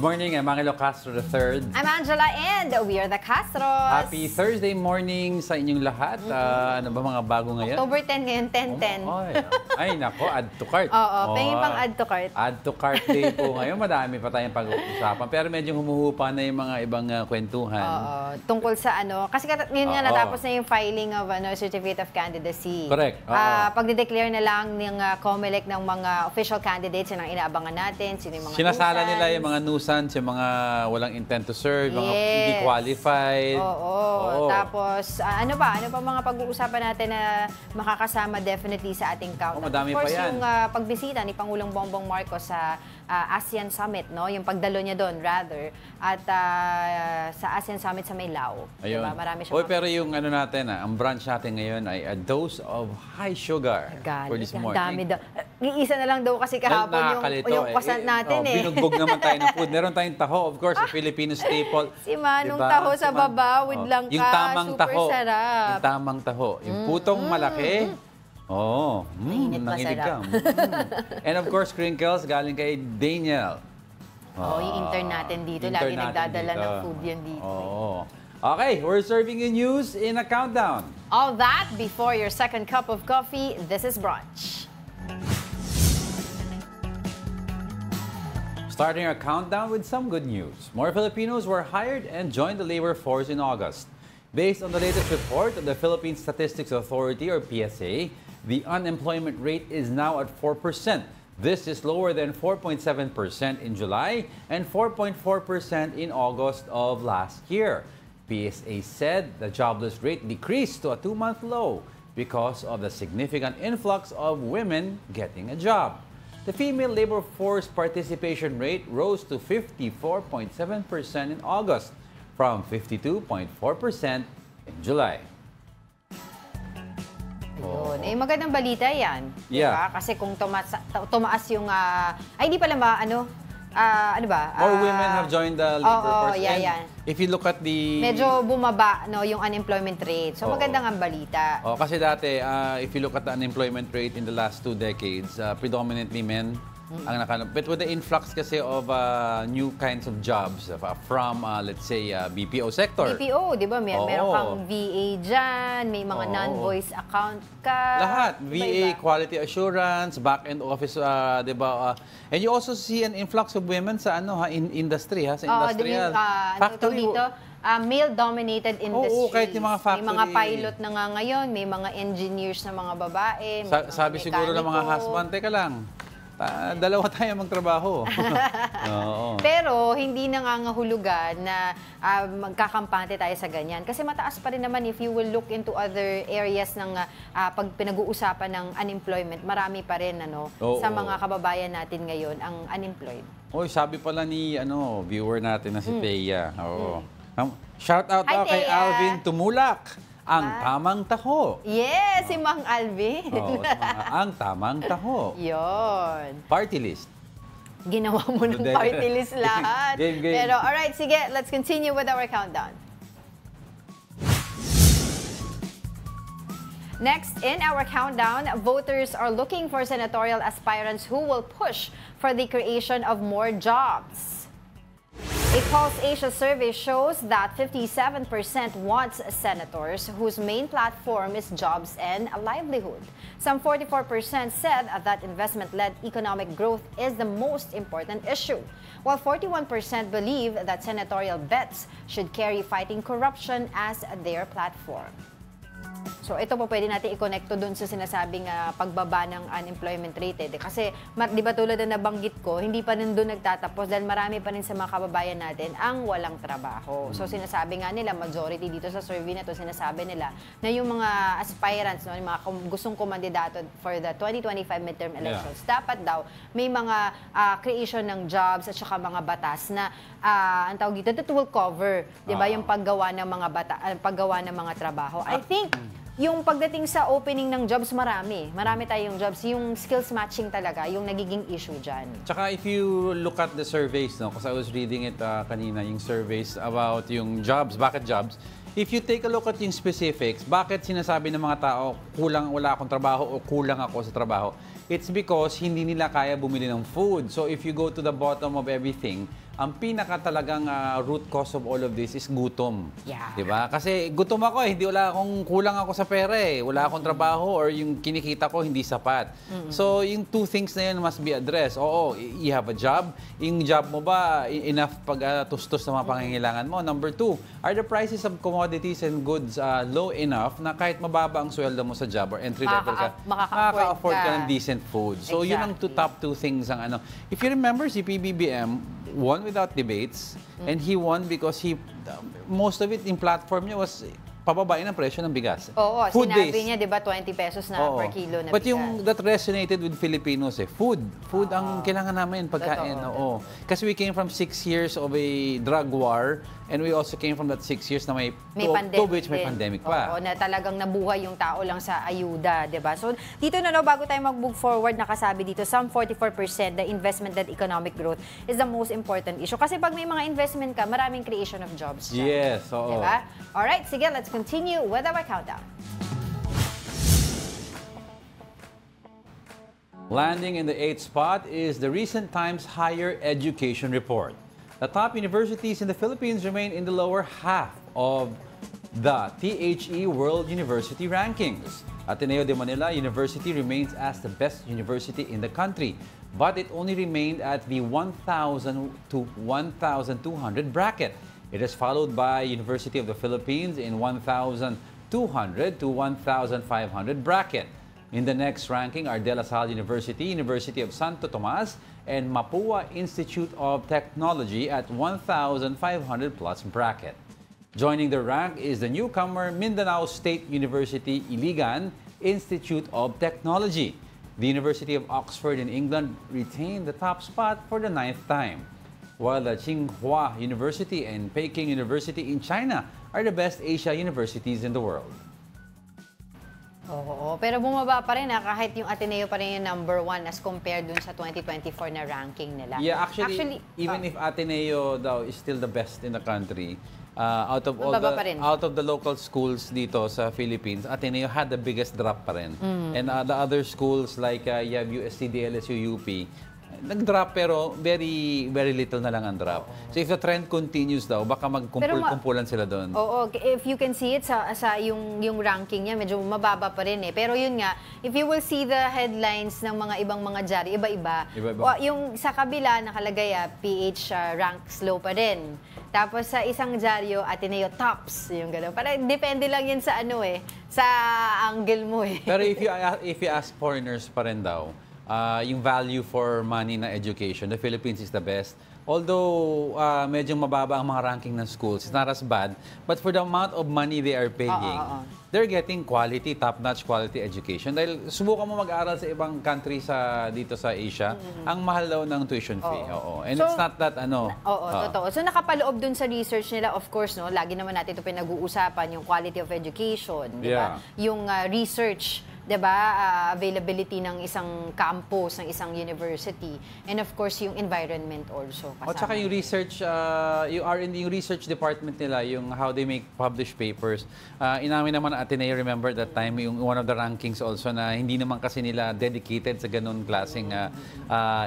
morning, I'm Angelo Castro III. I'm Angela and we are the Castros. Happy Thursday morning sa inyong lahat. Ano ba mga bago ngayon? October 10 ngayon, 10-10. Ay, nako, add to cart. Oo, pengin pang add to cart. Add to cart day po ngayon. Madami pa tayong pag-uusapan. Pero medyo humuhupa na yung mga ibang kwentuhan. Oo, tungkol sa ano. Kasi yun nga, natapos na yung filing of Certificate of Candidacy. Correct. Pagde-declare na lang ng COMELEC ng mga official candidates, yun ang inaabangan natin. Sino yung mga sinasala nila yung mga nuisance, yung mga walang intent to serve, mga hindi qualified. Oo. Tapos, ano pa mga pag-uusapan natin na makakasama definitely sa ating countdown? Madami of course, pa yan. Yung pagbisita ni Pangulong Bongbong Marcos sa ASEAN Summit, no? Yung pagdalo niya doon, rather. At sa ASEAN Summit sa Maylao. Ayun. Diba? Marami siya. Pero yung ano natin, ang brunch natin ngayon ay a dose of high sugar for this morning. Dami daw. Iisa na lang daw kasi kahapon yung kasant natin Binugbog naman tayo ng food. Meron tayong taho, of course, a Filipino staple. Si Manong taho sa baba with langka. Yung tamang super taho. sarap. Yung tamang taho. Yung putong malaki. Mainit ka. And of course, crinkles galing kay Daniel. Yung intern natin dito. Lagi nagdadala ng food yan dito. Okay, we're serving you news in a countdown. All that before your second cup of coffee. This is Brunch. Starting our countdown with some good news. More Filipinos were hired and joined the labor force in August. Based on the latest report of the Philippine Statistics Authority, or PSA, the unemployment rate is now at 4%. This is lower than 4.7% in July and 4.4% in August of last year. PSA said the jobless rate decreased to a 2-month low because of the significant influx of women getting a job. The female labor force participation rate rose to 54.7% in August from 52.4% in July. Yun. Magandang balita yan. Yeah. Diba? Kasi kung tumaas yung... hindi pala ba, ano ba? More women have joined the labor force. Yeah. If you look at the... Medyo bumaba yung unemployment rate. So magandang ang balita. Kasi dati, if you look at the unemployment rate in the last 2 decades, predominantly men ang nakalap. But with the influx kasi of new kinds of jobs from, let's say, BPO sector. BPO, di ba? Meron kang VA dyan, may mga non-voice account ka. Lahat. VA, iba. quality assurance, back-end office, di ba? And you also see an influx of women sa in industry, sa industrial. Factory. Male-dominated industries. Kahit yung mga factory. May mga pilot na nga ngayon, may mga engineers na mga babae, sabi siguro ng mga husband, teka lang, dalawa tayo magtrabaho. Pero hindi nangangahulugan na magkakampante tayo sa ganyan. Kasi mataas pa rin naman if you will look into other areas ng pag pinag-uusapan ng unemployment, marami pa rin sa mga kababayan natin ngayon ang unemployed. Sabi pala ni viewer natin na si Thea. Shout out kay Thea. Alvin Tumulak. Ang tamang taho. Yes, si Mang Alvin. Ang tamang taho. Yon. Party list. Ginawa mo ng party list lahat. Game. Pero alright, sige, let's continue with our countdown. Next, in our countdown, voters are looking for senatorial aspirants who will push for the creation of more jobs. A Pulse Asia survey shows that 57% wants senators whose main platform is jobs and a livelihood. Some 44% said that investment-led economic growth is the most important issue, while 41% believe that senatorial bets should carry fighting corruption as their platform. So ito po pwede natin i-connect doon sa sinasabing pagbaba ng unemployment rate. Kasi di ba tulad na nabanggit ko, hindi pa rin doon nagtatapos dahil marami pa rin sa mga kababayan natin ang walang trabaho. So sinasabi nga nila, majority dito sa survey na to, sinasabi nila na yung mga aspirants, yung mga gustong kumandidato for the 2025 midterm elections, dapat daw may mga creation ng jobs at saka mga batas na ang tawag dito, that will cover, di ba, yung paggawa ng mga trabaho. I think yung pagdating sa opening ng jobs, marami tayong jobs. Yung skills matching talaga, yung nagiging issue dyan. Tsaka if you look at the surveys, kasi I was reading it kanina, yung surveys about yung jobs, bakit jobs? If you take a look at yung specifics, bakit sinasabi ng mga tao, wala akong trabaho o kulang ako sa trabaho? It's because hindi nila kaya bumili ng food. So if you go to the bottom of everything, ang pinaka talagang root cause of all of this is gutom. Yeah. 'Di ba? Kasi gutom ako hindi kulang ako sa pera eh. Wala akong trabaho or yung kinikita ko hindi sapat. So, yung two things na yun must be addressed. Oo, you have a job. Yung job mo ba enough pag-tustos sa mga pangangailangan mo? Number two, are the prices of commodities and goods low enough na kahit mababa ang sweldo mo sa job or entry level ka, makaka-afford ka ng decent food. So, yun ang top two things ang ano. If you remember, si PBBM won without debates, and he won because most of it in platform niya was pababain ang presyo ng bigas. Oo, Food sinabi days. niya, di ba, 20 pesos na per kilo na But bigas. that resonated with Filipinos eh. Food ang kailangan namin, pagkain. Oo. Kasi we came from 6 years of a drug war, and we also came from that 6 years na may pandemic pa. Oo, na talagang nabuhay yung tao lang sa ayuda, di ba? So, dito na bago tayo mag-move forward, nakasabi dito, some 44% the investment-led economic growth is the most important issue. Kasi pag may mga investment ka, maraming creation of jobs dyan. Yes, oo. Di ba? Alright, sige, let's continue with our countdown. Landing in the 8th spot is the recent Times Higher Education Report. The top universities in the Philippines remain in the lower half of the THE World University Rankings. Ateneo de Manila University remains as the best university in the country, but it only remained at the 1,000 to 1,200 bracket. It is followed by University of the Philippines in 1,200 to 1,500 bracket. In the next ranking are De La Salle University, University of Santo Tomas, and Mapua Institute of Technology at 1,500 plus bracket. Joining the rank is the newcomer Mindanao State University Iligan Institute of Technology. The University of Oxford in England retained the top spot for the 9th time, while the Tsinghua University and Peking University in China are the best Asia universities in the world. Oo, pero bumaba pa rin kahit yung Ateneo pa rin yung number 1 as compared dun sa 2024 na ranking nila. Yeah, actually even if Ateneo daw is still the best in the country, out of the local schools dito sa Philippines, Ateneo had the biggest drop pa rin. And the other schools like you have UST, DLSU, UP, nag-drop pero very little na lang ang drop. So if the trend continues daw, baka magkumpul-kumpulan sila doon. Oo, if you can see it sa yung ranking niya, medyo mababa pa rin eh. Pero yun nga, if you will see the headlines ng mga ibang mga diary, iba-iba. Yung sa kabila nakalagay PH ranks low pa rin. Tapos sa isang dyaryo, Ateneo tops, yung gano'n. Parang depende lang yan sa sa angle mo eh. Pero if you ask foreigners pa rin daw, yung value for money na education, the Philippines is the best. Although medyo mababa ang mga ranking ng schools, it's not as bad. But for the amount of money they are paying, they're getting quality, top-notch quality education. Dahil subukan mo mag-aral sa ibang country dito sa Asia, ang mahal daw ng tuition fee. And so, it's not that totoo. So nakapaloob dun sa research nila, of course, lagi naman natin ito pinag-uusapan, yung quality of education, di ba? Yung research, diba, availability ng isang campus, ng isang university, and of course, yung environment also. At saka yung research, yung research department nila, yung how they make published papers. Inamin naman Ateneo, remember that time, yung one of the rankings also na hindi naman kasi nila dedicated sa ganun klaseng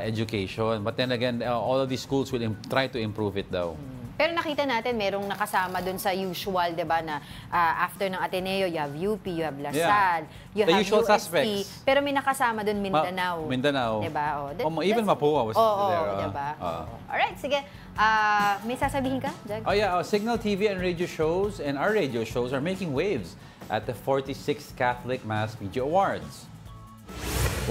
education. But then again, all of these schools will try to improve it daw. Pero nakita natin, merong nakasama dun sa usual, di ba, na after ng Ateneo, you have UP, you have La Salle, you have usual UST, suspects. pero may nakasama dun Mindanao. Mindanao. Di ba? Even Mapua was there. Di ba? Alright, sige. May sasabihin ka, Jag? Signal TV and radio shows and our radio shows are making waves at the 46th Catholic Mass Media Awards.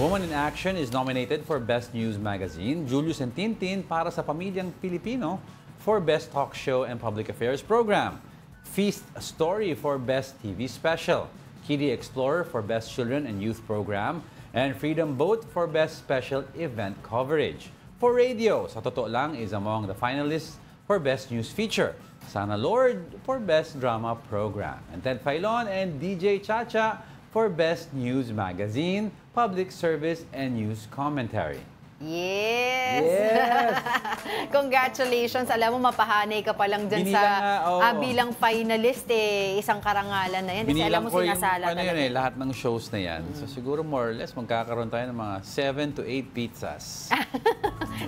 Woman in Action is nominated for Best News Magazine. Julius and Tintin para sa Pamilyang Pilipino for Best Talk Show and Public Affairs Program. Feast Story for Best TV Special. Kitty Explorer for Best Children and Youth Program. And Freedom Boat for Best Special Event Coverage. For radio, Sa Totoo Lang is among the finalists for Best News Feature. Sana Lord for Best Drama Program. And Ted Filon and DJ Chacha for Best News Magazine, Public Service, and News Commentary. Yes! Yes! Congratulations! Alam mo, mapahanay ka pa lang dyan bilang finalist isang karangalan na yan. Kasi alam mo, sinasala talaga. Yun lahat ng shows na yan. So siguro more or less, magkakaroon tayo ng mga 7 to 8 pizzas.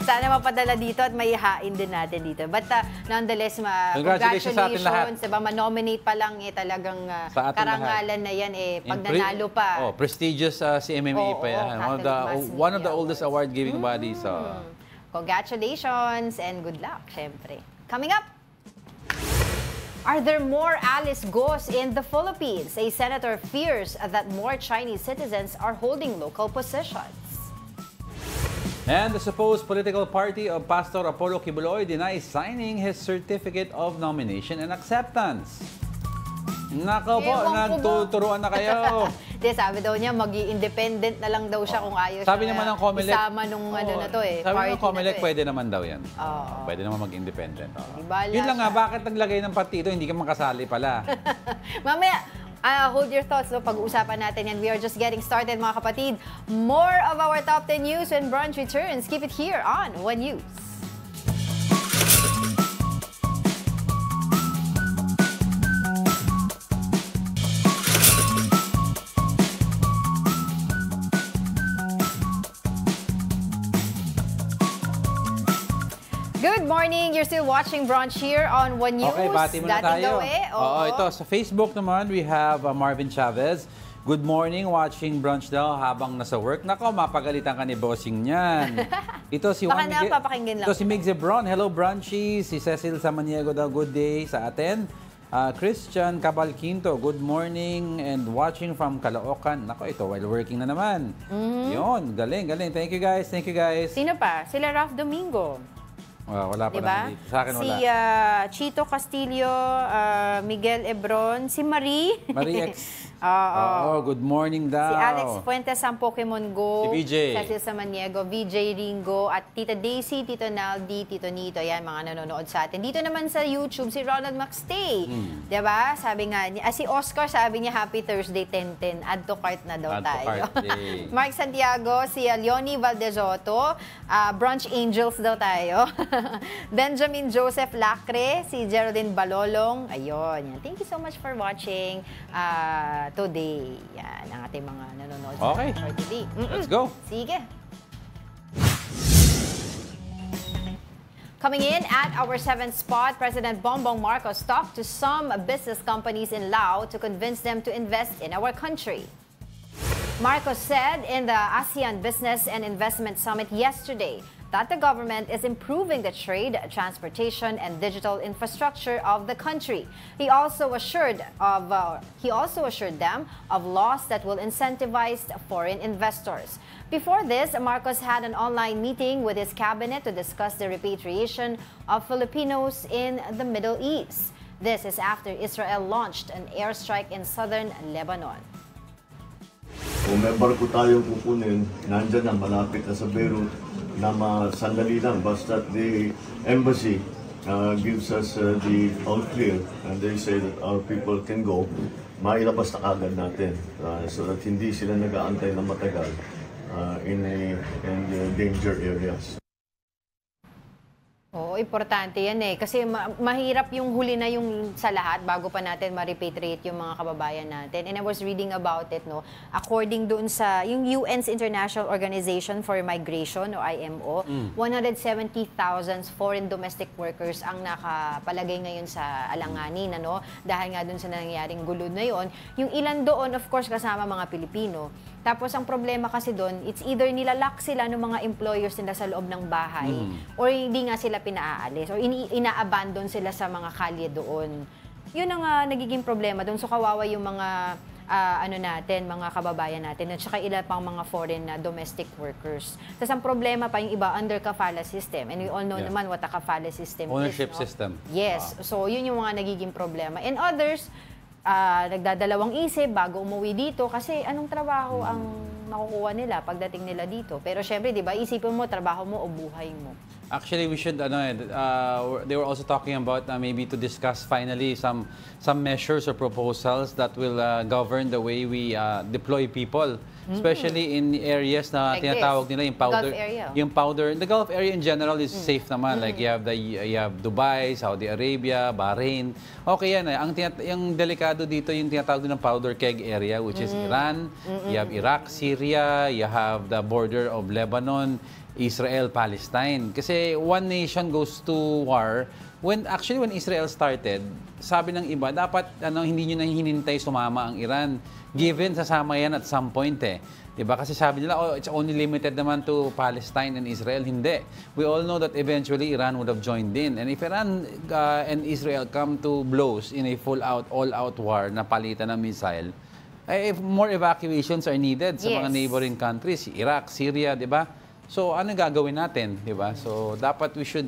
Sana mapadala dito at may hain din natin dito. But nonetheless, congratulations sa atin lahat. Diba, ma-nominate pa lang talagang karangalan na yan pag nanalo pa. Prestigious si MMA pa yan. One of the oldest award-giving bodies. Congratulations and good luck, syempre. Coming up, are there more Alice Gos in the Philippines? A senator fears that more Chinese citizens are holding local positions. And the supposed political party of Pastor Apollo Kibuloy denies signing his certificate of nomination and acceptance. Nako po, nagtuturuan na kayo. Sabi daw niya, mag-i-independent na lang daw siya kung ayaw sabi naman ng Comelec, isama nung na to sabi ng Comelec, pwede naman daw yan. Pwede naman mag-independent. Yun lang nga, bakit naglagay ng partido, hindi ka makasali pala. Mamaya, hold your thoughts. Pag-uusapan natin yan. We are just getting started, mga kapatid. More of our top 10 news when brunch returns. Keep it here on One News. Good morning! You're still watching Brunch here on One News. Okay, bati muna tayo. Ito, sa Facebook naman, we have Marvin Chavez. Good morning, watching Brunch daw habang nasa work. Nako, mapagalitan ka ni bossing niyan. Ito si Juan Miguel. Papakinggan lang. Ito si Mig Zebron. Hello, Brunchies. Si Cecil Samaniego daw, good day sa atin. Christian Cabalquinto, good morning and watching from Caloocan. Nako, ito, while working na naman. Yun, galing. Thank you, guys. Sino pa? Sila Ralph Domingo. Wala pa naman dito. Sa akin wala. Si Chito Castillo, Miguel Ebron, si Marie. Marie X. Good morning daw. Si Alex Fuentes ang Pokemon Go. Si VJ. Cecil Samaniego, VJ Ringo, at Tita Daisy, Tito Naldi, Tito Nito. Yan, mga nanonood sa atin. Dito naman sa YouTube, si Ronald Maxtay. Diba? Sabi nga niya, si Oscar, sabi niya, Happy Thursday, 10-10. Add to cart na daw tayo. Mark Santiago, si Leonie Valdesoto, Brunch Angels daw tayo. Benjamin Joseph Lacre, si Geraldine Balolong. Ayun. Yan. Thank you so much for watching today. Yan ang ating mga nanonood sa TV. Let's go. Sige. Coming in at our 7th spot, President Bongbong Marcos talked to some business companies in Laos to convince them to invest in our country. Marcos said in the ASEAN Business and Investment Summit yesterday that the government is improving the trade, transportation, and digital infrastructure of the country. He also assured them of laws that will incentivize foreign investors. Before this, Marcos had an online meeting with his cabinet to discuss the repatriation of Filipinos in the Middle East. This is after Israel launched an airstrike in southern Lebanon. Kung may barko tayong kukunin, nandyan na, malapit na sa Beirut, na sandali lang, basta the embassy gives us the all clear and they say that our people can go, mailabas na agad natin so that hindi sila nag-aantay na matagal in the danger areas. Oo, importante yan kasi mahirap yung huli na yung sa lahat bago pa natin ma-repatriate yung mga kababayan natin. And I was reading about it, according doon sa yung UN's International Organization for Migration o IMO, 170,000 foreign domestic workers ang nakapalagay ngayon sa alanganin, dahil nga doon sa nangyaring gulo na yon. Yung ilan doon, of course, kasama mga Pilipino. Tapos ang problema kasi doon, it's either nilalak sila ng mga employers nila sa loob ng bahay or hindi nga sila pinaalis or ina-abandon sila sa mga kalye doon. Yun ang nagiging problema doon. So kawawa yung mga mga kababayan natin at saka ilan pang mga foreign domestic workers. Tapos ang problema pa yung iba under kafala system. And we all know naman what a kafala system ownership is. System. Yes. So yun yung mga nagiging problema. And others, nagdadalawang isip bago umuwi dito kasi anong trabaho ang makukuha nila pagdating nila dito. Pero syempre, di ba, isipin mo, trabaho mo o buhay mo. Actually, we should, they were also talking about maybe to discuss finally some measures or proposals that will govern the way we deploy people. Especially in areas na Like tinatawag this, nila yung powder. Gulf area. Yung powder, the Gulf area in general is safe naman. Like you have Dubai, Saudi Arabia, Bahrain. Okay yan eh. Yung delikado dito yung tinatawag din ng powder keg area, which is Iran. You have Iraq, Syria, you have the border of Lebanon, Israel, Palestine. Kasi one nation goes to war. When Israel started, sabi ng iba, dapat hindi nyo na hinintay sumama ang Iran. Given sasama yan at some point eh. Diba? Kasi sabi nila, it's only limited naman to Palestine and Israel. Hindi. We all know that eventually Iran would have joined in. And if Iran and Israel come to blows in a full-out, all-out war na palitan ng missile, if more evacuations are needed sa mga neighboring countries, Iraq, Syria, di ba? So, ano gagawin natin, di ba? So, dapat we should,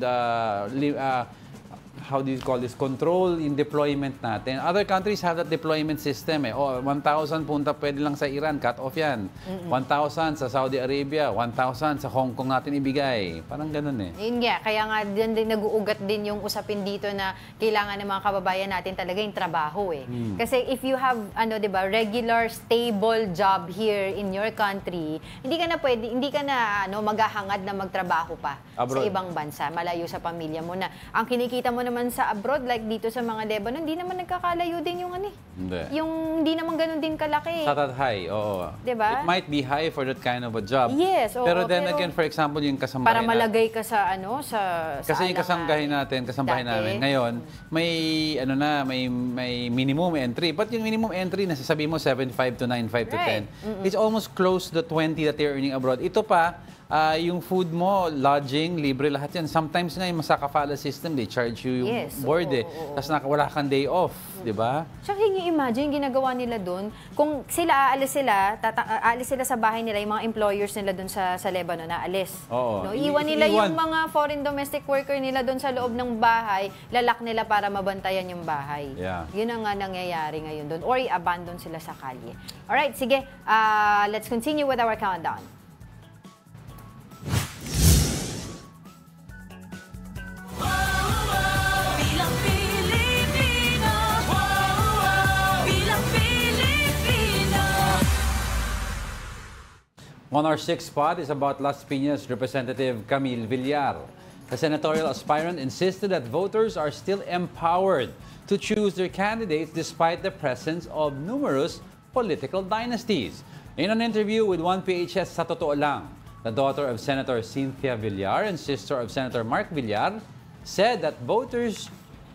how do you call this, control in deployment natin. Other countries have that deployment system eh. 1,000 punta pwede lang sa Iran, cut off yan. 1,000 sa Saudi Arabia, 1,000 sa Hong Kong natin ibigay. Parang ganun eh. Yun nga, kaya nga din nag-uugat din yung usapin dito na kailangan ng mga kababayan natin talaga yung trabaho eh. Kasi if you have, diba, regular, stable job here in your country, hindi ka na maghahangad na magtrabaho pa abroad sa ibang bansa, malayo sa pamilya mo na. Ang kinikita mo naman sa abroad, like dito sa mga Lebanon, hindi naman nagkakalayo din yung Hindi. Yung hindi naman ganun din kalaki. Not that high, oo. Diba? It might be high for that kind of a job. Yes, oo. Pero then again, for example, yung kasambahay para malagay ka sa kasi yung kasambahay namin, ngayon, may minimum entry. But yung minimum entry, nasasabi mo 7.5 to 9.5 to 10. It's almost close to the 20 that they're earning abroad. Ito pa, yung food mo, lodging, libre lahat yan. Sometimes nga yung Masakafala system, they charge you yung board eh. Tapos wala kang day off, di ba? Tsaka imagine, ginagawa nila doon, kung aalis sila sa bahay nila, yung mga employers nila doon sa Lebanon, aalis. Oo. No? Iwan nila yung mga foreign domestic worker nila doon sa loob ng bahay, lalak nila para mabantayan yung bahay. Yeah. Yun ang nga nangyayari ngayon doon. Or i-abandon sila sa kalye. Alright, sige. Let's continue with our countdown. On our sixth spot is about Las Piñas Representative Camille Villar. The senatorial aspirant insisted that voters are still empowered to choose their candidates despite the presence of numerous political dynasties. In an interview with 1PHS Sa Totoo Lang, the daughter of Senator Cynthia Villar and sister of Senator Mark Villar said that voters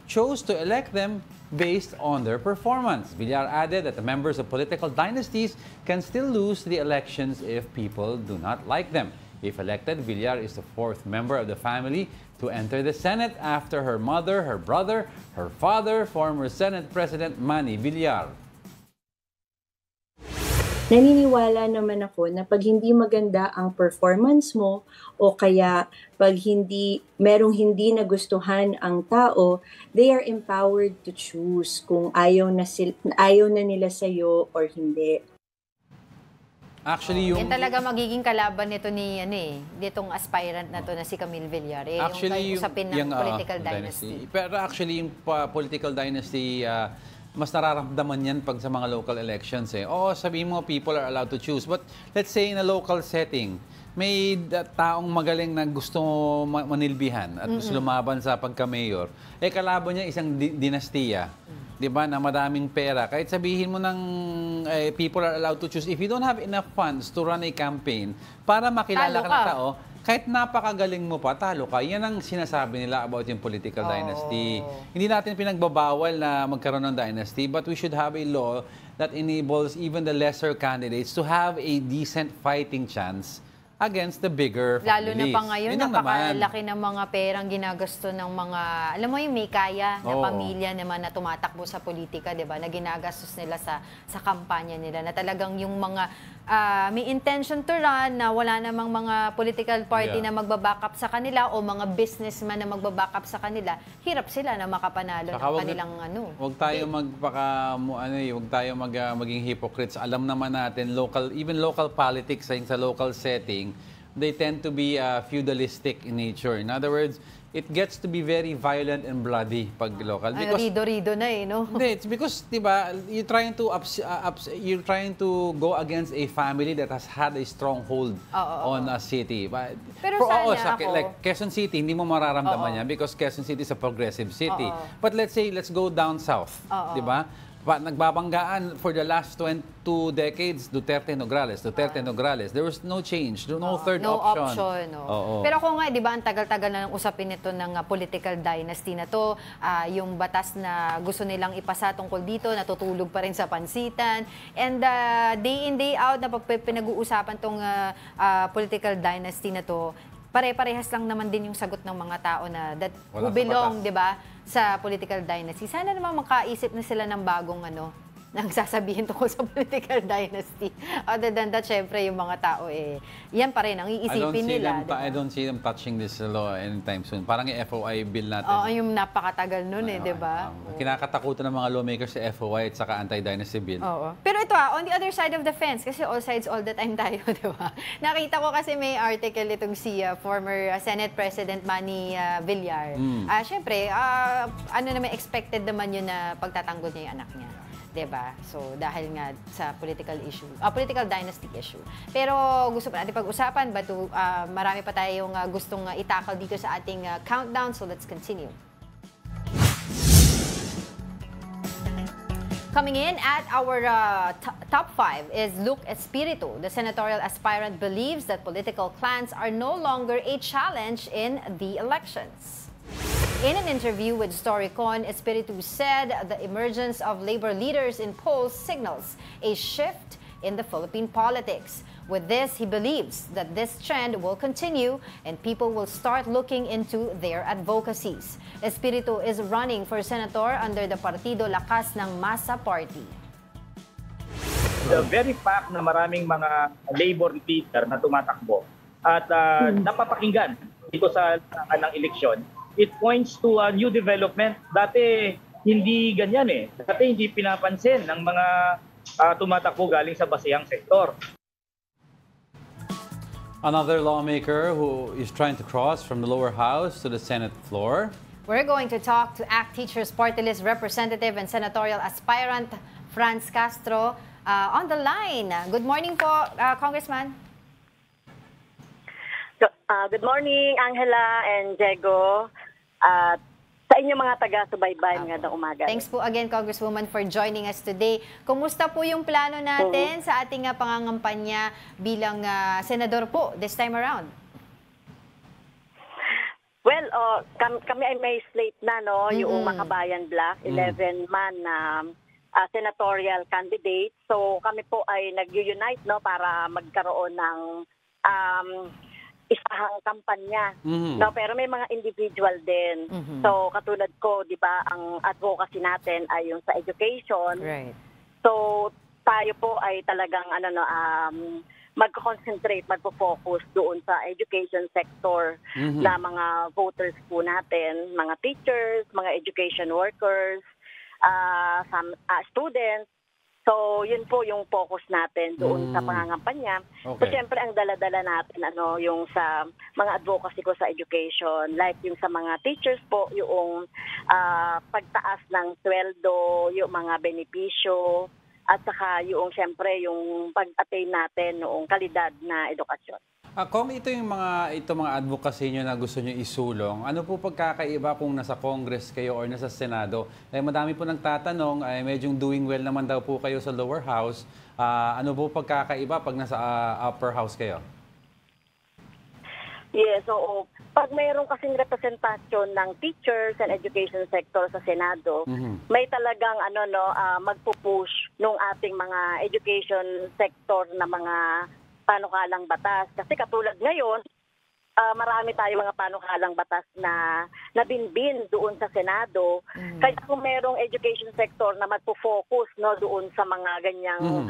chose to elect them based on their performance. Villar added that the members of political dynasties can still lose the elections if people do not like them. If elected, Villar is the fourth member of the family to enter the Senate after her mother, her brother, her father, former Senate President Manny Villar. Naniniwala naman ako na pag hindi maganda ang performance mo o kaya pag merong hindi nagustuhan ang tao, they are empowered to choose kung ayaw na nila sa'yo or hindi. Actually, yan talaga magiging kalaban nito ditong aspirant na to na si Camille Villar. Yung usapin ng political dynasty. Pero actually, yung political dynasty, mas nararamdaman yan pag sa mga local elections eh. Oo, sabihin mo, people are allowed to choose. But let's say in a local setting, may taong magaling na gusto manilbihan at gusto lumaban sa pagka-mayor. Kalaban niya isang dinastiya. Di ba, na madaming pera. Kahit sabihin mo ng people are allowed to choose, if you don't have enough funds to run a campaign para makilala ka ng tao, kahit napakagaling mo pa, talo ka. Yan ang sinasabi nila about yung political dynasty. Hindi natin pinagbabawal na magkaroon ng dynasty, but we should have a law that enables even the lesser candidates to have a decent fighting chance against the bigger Lalo families. na pa ngayon, napakalaki ng mga perang ginagasto ng mga, alam mo yung may kaya na pamilya naman na tumatakbo sa politika, di ba? Na ginagastos nila sa kampanya nila. Na talagang yung mga may intention to run na wala namang mga political party na magbabackup sa kanila o mga businessman na magbabackup sa kanila, hirap sila na makapanalo ng kanilang Huwag tayo maging hypocrites. Alam naman natin even local politics sa local setting, they tend to be feudalistic in nature. In other words, it gets to be very violent and bloody pag local. Because rido-rido na no? Hindi, it's because, di ba, you're trying to go against a family that has had a stronghold on a city. Pero sana ako, like Quezon City, hindi mo mararamdaman yan because Quezon City is a progressive city. But let's say, let's go down south, di ba? Nagbabanggaan for the last 22 decades, Duterte Nograles. There was no change, no third option. Pero ako nga, di ba, ang tagal-tagal na ng usapin nito ng political dynasty na to, yung batas na gusto nilang ipasa tungkol dito, natutulog pa rin sa pansitan. And day in, day out, na pinag-uusapan tong political dynasty na to, pare-parehas lang naman din yung sagot ng mga tao na who belong, di ba, sa political dynasty. Sana naman makaisip na sila ng bagong nang sasabihin tungkol sa political dynasty. Other than that, syempre, yung mga tao, yan pa rin ang iisipin nila. I don't see them touching this law anytime soon. Parang yung FOI bill natin. Yung napakatagal nun di ba? Kinakatakutan ng mga lawmakers sa FOI at saka anti-dynasty bill. Pero ito on the other side of the fence, kasi all sides all the time tayo, di ba? Nakita ko kasi may article itong si former Senate President Manny Villar. Syempre, naman expected naman yun na pagtatanggol niya yung anak niya. Diba? So, dahil nga sa political dynasty issue. Pero gusto pa natin pag-usapan, but marami pa tayong gustong itakal dito sa ating countdown. So, let's continue. Coming in at our top 5 is Luke Espiritu. The senatorial aspirant believes that political clans are no longer a challenge in the elections. In an interview with Storycon, Espiritu said the emergence of labor leaders in polls signals a shift in the Philippine politics. With this, he believes that this trend will continue and people will start looking into their advocacies. Espiritu is running for senator under the Partido Lakas ng Masa Party. The very fact na maraming mga labor leader na tumatakbo at napapakinggan dito sa ng eleksyon, it points to a new development. Dati hindi ganyan Dati hindi pinapansin ng mga tumatakbo galing sa basehang sektor. Another lawmaker who is trying to cross from the lower house to the Senate floor. We're going to talk to ACT Teachers Party List Representative and Senatorial Aspirant Franz Castro on the line. Good morning po, Congressman. Good morning, Angela and Diego. Sa inyong mga taga-subaybay, magandang umaga. Thanks po again, Congresswoman, for joining us today. Kumusta po yung plano natin sa ating pangangampanya bilang senador po this time around? Well, kami ay may slate na, yung Makabayan Bloc, 11-man na senatorial candidate. So kami po ay nag-unite para magkaroon ng isahang kampanya. Pero may mga individual din. So katulad ko, 'di ba, ang advocacy natin ay yung sa education. Right. So tayo po ay talagang magko-concentrate, magpo-focus doon sa education sector na mga voters po natin, mga teachers, mga education workers, some students. So, yun po yung focus natin doon sa pangangampanya. Okay. So, siyempre, ang dala-dala natin, yung sa mga advocacy ko sa education, like yung sa mga teachers po, yung pagtaas ng sweldo, yung mga benepisyo, at saka yung, siyempre, yung pag-attain natin noong kalidad na edukasyon. Kung ito mga advocacy nyo na gusto nyo isulong, ano po pagkakaiba kung nasa Congress kayo or nasa Senado? Madami po nagtatanong, medyo doing well naman daw po kayo sa lower house. Ano po pagkakaiba pag nasa upper house kayo? Yes, so pag mayroon kasing representasyon ng teachers and education sector sa Senado, may talagang magpupush nung ating mga education sector na mga panukalang batas. Kasi katulad ngayon, marami tayong mga panukalang batas na nabinbin doon sa Senado. Kaya kung merong education sector na magpo-focus doon sa mga ganyang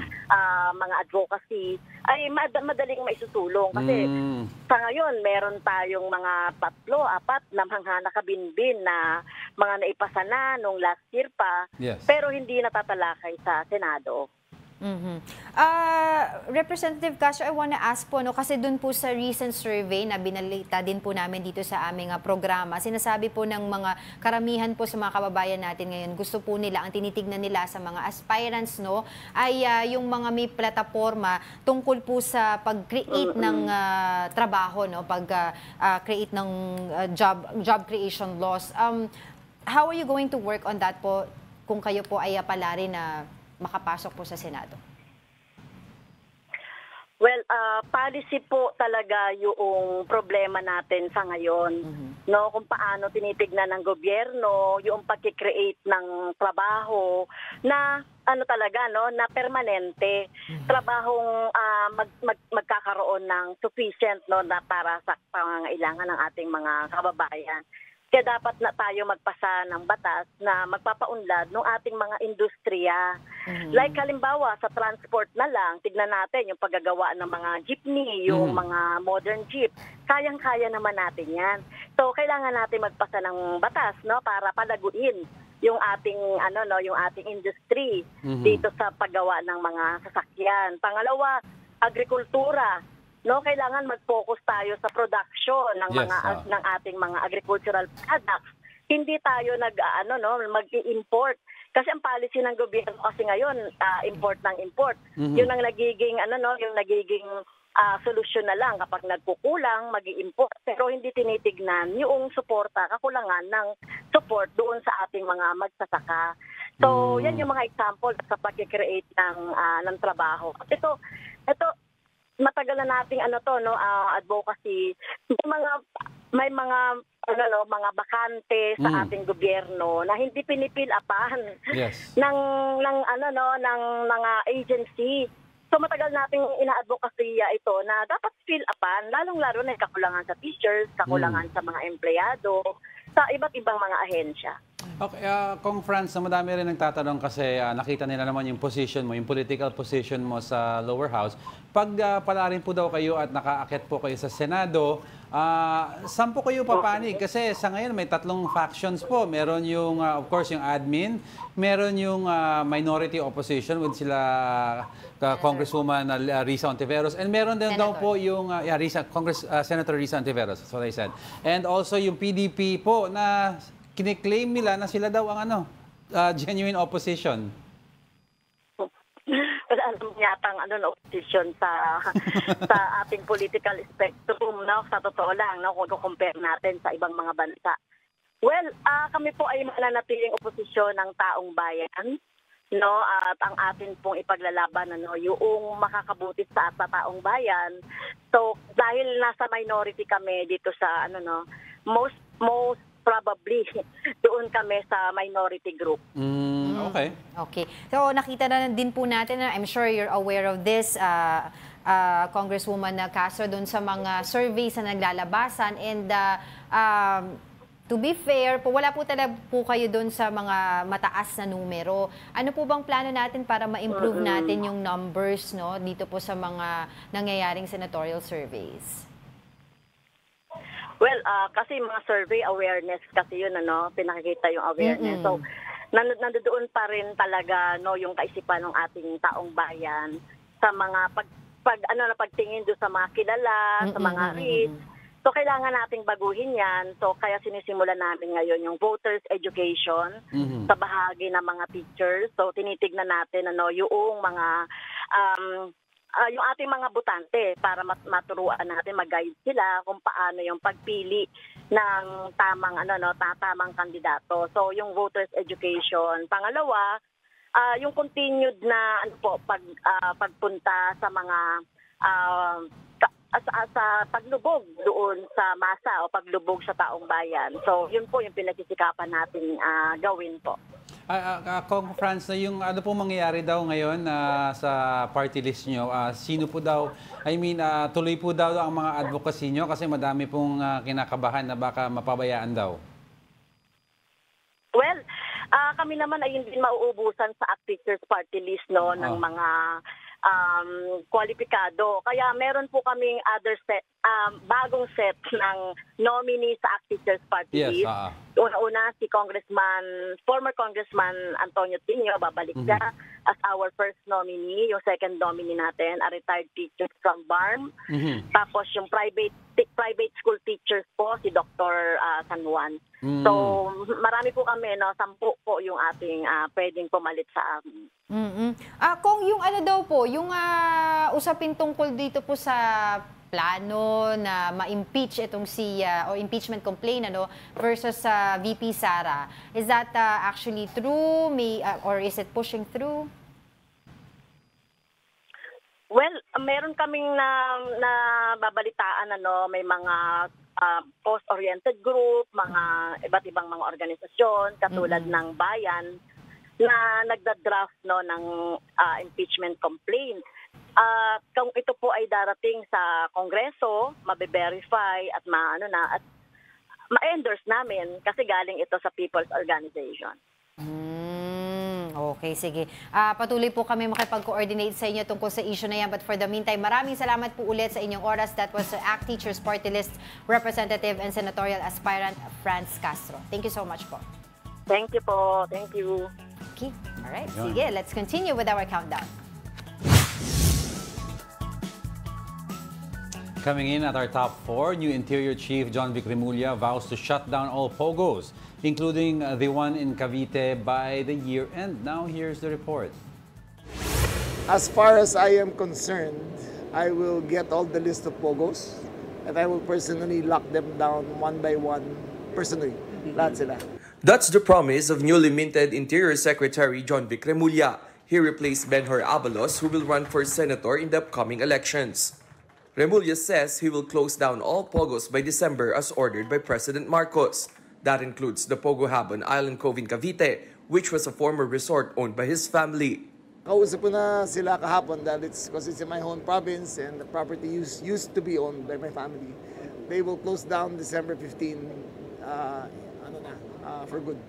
mga advocacy, ay madaling maisusulong. Kasi sa ngayon, meron tayong mga 3-4 na mga nakabinbin na mga naipasa na nung last year pa, Yes. pero hindi natatalakay sa Senado. Representative Castro, I wanna ask po, no, kasi dun po sa recent survey na binalita din po namin dito sa aming programa, sinasabi po ng mga karamihan po sa mga kababayan natin ngayon, gusto po nila, ang tinitignan nila sa mga aspirants, no, ay yung mga may plataforma tungkol po sa pag-create ng trabaho, no, pag-create ng job creation laws. How are you going to work on that po kung kayo po ay palari na makapasok po sa Senado? Well, policy po talaga yung problema natin sa ngayon. No, kung paano tinitignan ng gobyerno yung pagki-create ng trabaho na ano talaga, no, na permanente, trabahong magkakaroon ng sufficient, no, na para sa pangangailangan ng ating mga kababayan. Kaya dapat na tayo magpasa ng batas na magpapaunlad ng ating mga industriya. Like halimbawa sa transport na lang, tignan natin yung paggagawa ng mga jeepney, yung mga modern jeep. Kayang-kaya naman natin yan. So kailangan natin magpasa ng batas, no, para palaguin yung ating yung ating industry dito sa paggawa ng mga sasakyan. Pangalawa, agrikultura. No, kailangan mag-focus tayo sa production ng ng ating mga agricultural products. Hindi tayo mag-i-import kasi ang policy ng gobyerno kasi ngayon import ng import. Yun ang nagiging yung nagiging solusyon na lang kapag nagkukulang magi-import pero hindi tinitignan yung suporta, kakulangan ng support doon sa ating mga magsasaka. So, yan yung mga example sa pag-create ng trabaho. Ito matagal na nating advocacy. May mga bakante sa ating gobyerno na hindi pinipil-upan ng mga agency. So matagal nating ina-advocasya ito na dapat fill-upan, lalong-lalo na yung kakulangan sa teachers, kakulangan sa mga empleyado, sa iba't ibang mga ahensya. Okay, Kong Franz, na madami rin nagtatanong kasi nakita nila naman yung position mo, yung political position mo sa lower house. Pag palarin po daw kayo at nakaakyat po kayo sa Senado, saan po kayo papanig? Kasi sa ngayon may tatlong factions po. Meron yung, of course, yung admin, meron yung minority opposition with sila Congresswoman Risa Ontiveros, and meron din daw po yung Senator Risa Ontiveros, that's what I said. And also yung PDP po na kiniklaim nila na sila daw ang genuine opposition. Alam yata ang opposition sa ating political spectrum, no? Sa totoo lang, no, kung compare natin sa ibang mga bansa. Well, kami po ay mananatiling oposisyon ng taong bayan, no, at ang atin pong ipaglalaban yung makakabuti sa taong bayan. So dahil nasa minority kami dito sa most probably doon kami sa minority group. Okay. Okay. So nakita na din po natin, I'm sure you're aware of this, Congresswoman Castro, doon sa mga surveys na naglalabasan, and to be fair, wala po talaga po kayo doon sa mga mataas na numero. Ano po bang plano natin para ma-improve natin yung numbers, no, dito po sa mga nangyayaring senatorial surveys? Well, kasi mga survey awareness kasi yun, pinakikita yung awareness. So, nandoon pa rin talaga yung kaisipan ng ating taong bayan sa mga pagtingin doon sa mga kilala, sa mga rich. So, kailangan nating baguhin yan. So, kaya sinisimulan namin ngayon yung voters education sa bahagi ng mga teachers. So, tinitignan natin yung mga yung ating mga botante para maturuan natin, mag-guide sila kung paano yung pagpili ng tamang kandidato. So yung voters education. Pangalawa, yung continued na pagpunta sa mga sa paglubog doon sa masa o paglubog sa taong bayan. So yun po yung pinagsisikapan natin gawin po. Kong Franz, yung ano po mangyayari daw ngayon sa party list nyo? Sino po daw, tuloy po daw ang mga advocacy nyo kasi madami pong kinakabahan na baka mapabayaan daw? Well, kami naman ay hindi mauubusan sa Act Teachers Party List ng mga kwalipikado. Kaya meron po kaming other set, bagong set ng nominee sa ACT Teachers Party Yes, List. Una-una si former Congressman Antonio Tinio, babalik siya as our first nominee. Yung second nominee natin, a retired teacher from BARM. Tapos yung private school teachers po, si Dr. San Juan. So, marami po kami, 10 po yung ating pwedeng pumalit sa amin. Kung yung ano daw po, yung usapin tungkol dito po sa plano na ma-impeach itong o impeachment complaint versus sa VP Sara, is that actually true? Or is it pushing through? Well, meron kaming na babalitaan may mga post-oriented group, mga iba't ibang mga organisasyon katulad ng Bayan na nagda-draft ng impeachment complaint. Kung ito po ay darating sa Kongreso, mabe-verify at ma-endorse namin kasi galing ito sa People's Organization. Okay, sige. Patuloy po kami makipag-coordinate sa inyo tungkol sa issue na yan. But for the meantime, maraming salamat po ulit sa inyong oras. That was the ACT Teachers Party List Representative and Senatorial Aspirant Franz Castro. Thank you so much po. Thank you po. Thank you. Okay. All right. Sige, let's continue with our countdown. Coming in at our top 4, new Interior Chief John Vic Remulla vows to shut down all POGOs, including the one in Cavite by the year end. Now here's the report. As far as I am concerned, I will get all the list of POGOs and I will personally lock them down one by one, personally. Lahat sila. That's the promise of newly minted Interior Secretary John Vic Remulla. He replaced Benhur Abalos, who will run for senator in the upcoming elections. Remulla says he will close down all POGOs by December as ordered by President Marcos. That includes the Pogo Hub on Island Cove in Cavite, which was a former resort owned by his family. Kausap ko na sila kahapon dahil because it's in my home province and the property used to be owned by my family. They will close down December 15 for good.